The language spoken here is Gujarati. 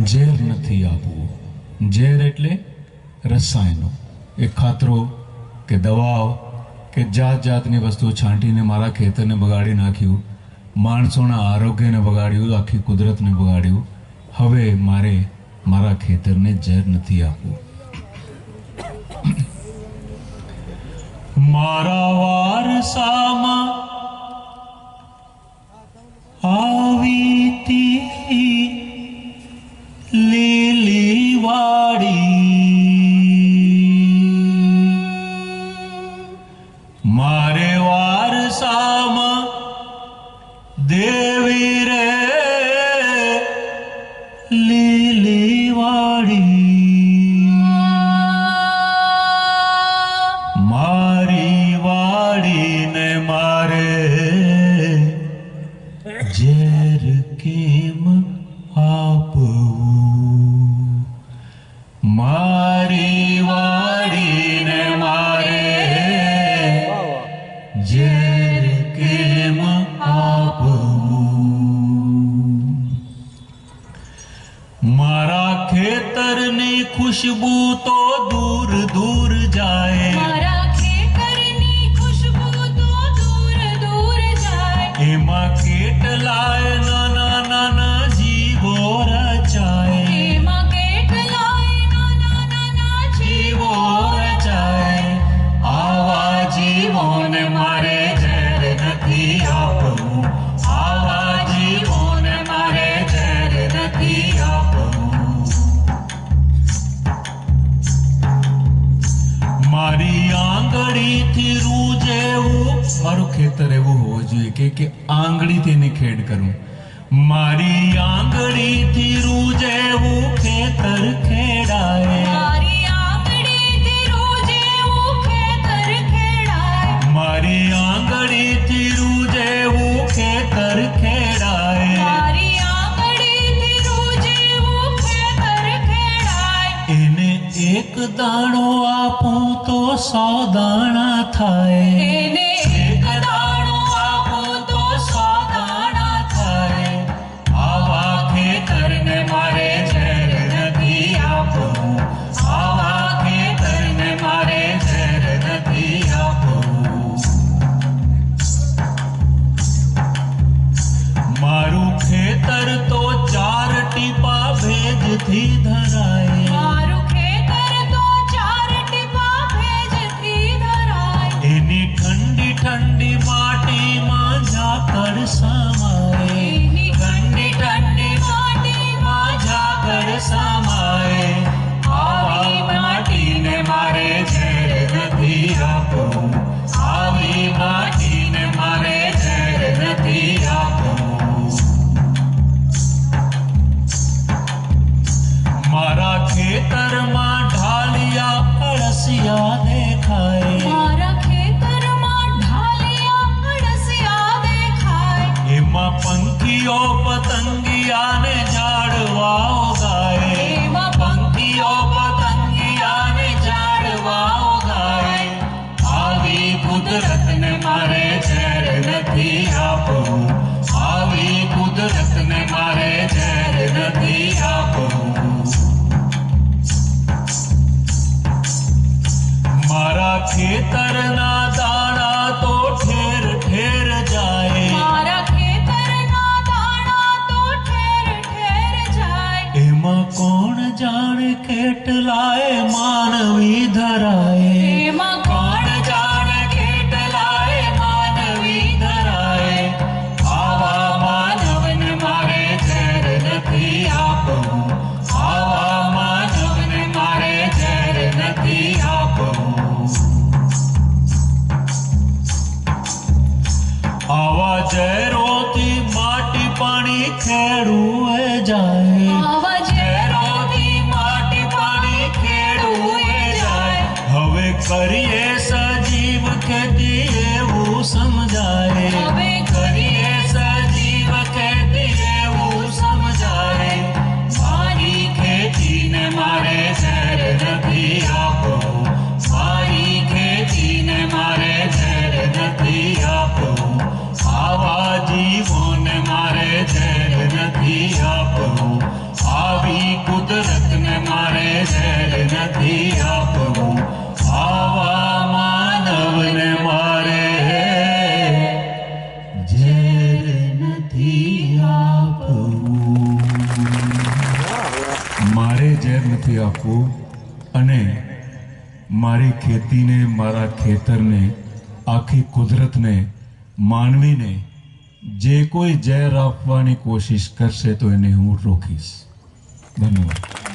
ઝેર નથી આપવું. ઝેર એટલે રસાયણો, એ ખાતરો કે દવાઓ કે જાત જાતની વસ્તુઓ છાંટીને મારા ખેતરને બગાડી નાખ્યું, માણસોના આરોગ્યને બગાડ્યું, આખી કુદરતને બગાડ્યું. હવે મારે મારા ખેતરને ઝેર નથી આપવું. મારા વારસામાં આવી તી લીલી વાડી, મારે વારસામાં દેવી રે લીલી વાડી, મારી વાડીને મારે ઝેર કેમ આપવું? મારી વાડીને મારે ઝેર કેમ આપવું? મારા ખેતરની ખુશ્બુ તો દૂર દૂર જાય, મારા ખેતરની ખુશ્બુ તો દૂર દૂર જાય, એમાં કેટલાય નાના નાના જીવો રચાય, એમાં કેટલાય નાના નાના જીવો રચાય. આવા જીવોને મારે ઝેર નથી આપવું, આવા જીવોને મારે ઝેર નથી આપવું. મારી આંગળીથી રૂ જેવું મારું ખેતર એવું હોવું જોઈએ કે આંગળીથી એની ખેડ કરું. મારી આંગળીથી રૂ જેવું ખેતર ખેડાય, મારી આંગળીથી રોજ એવું ખેતર ખેડાય, મારી આંગળીથી રૂ જેવું ખેતર ખેડાય. મારી આંગળીથી રોજ એવું ખેતર ખેડાય, એને એક દાણો આપું તો 100 દાણા થાય, એને એક દાણો આપું તો 100 દાણા થાય. આવા ખેતરને મારે ઝેર નથી આપવું, આવા ખેતરને મારે ઝેર નથી આપવું. મારું ખેતર તો 4 ટીપા ભેજથી ધરાય, મારું ખેતર તો 4 ટીપા ભેજથી ધરાય, એની ઠંડી ઠંડી માટીમાં ઝાકળ સમાય, એની ઠંડી ઠંડી માટીમાં ઝાકળ સમાય. આવી માટીને મારે ઝેર નથી આપવું, આવી માટીને મારે ઝેર નથી આપવું. મારા ખેતરમાં ઢાલિયા અળસિયા દેખાય, મારા ખેતરમાં ઢાલિયા અળસિયા દેખાય, એમાં પંખીઓ પતંગિયાને ઝાડવા ઉગાય, એમાં પંખીઓ પતંગિયાને ઝાડવા ઉગાય. આવી કુદરતને મારે ઝેર નથી આપવું, આવી કુદરતને મારે ઝેર નથી આપવું. મારા ખેતરના દાણા તો ઠેર ઠેર જાય, મારા ખેતરના દાણા તો ઠેર ઠેર જાય, એમાં કોણ જાણે કેટલાય માનવી ધરાય, એમાં કોણ જાણે કેટલાય માનવી ધરાય. આવા માનવને મારે ઝેર નથી આપવું, આવા માનવને મારે ઝેર નથી આપવું. આવા ઝેરોથી માટી પાણી ખેડુએ જાય, આવા ઝેરોથી માટી પાણી ખેડુએ જાય, હવે કરીએ સજીવ ખેતી એવું સમજાય, હવે કરીએ સજીવ ખેતી એવું સમજાય. મારી ખેતીને મારે ઝેર નથી આપવું, મારી ખેતીને મારે ઝેર નથી આપવું. આવા જીવોને મારે ઝેર નથી આપવું, આવી ઝેર નથી આપવું આવા માનવને મારે ઝેર નથી આપવું. મારે ઝેર નથી આપવું અને મારી ખેતીને, મારા ખેતરને, આખી કુદરતને, માનવીને જે કોઈ ઝેર આપવાની કોશિશ કરશે તો એને હું રોકીશ. ધન્યવાદ.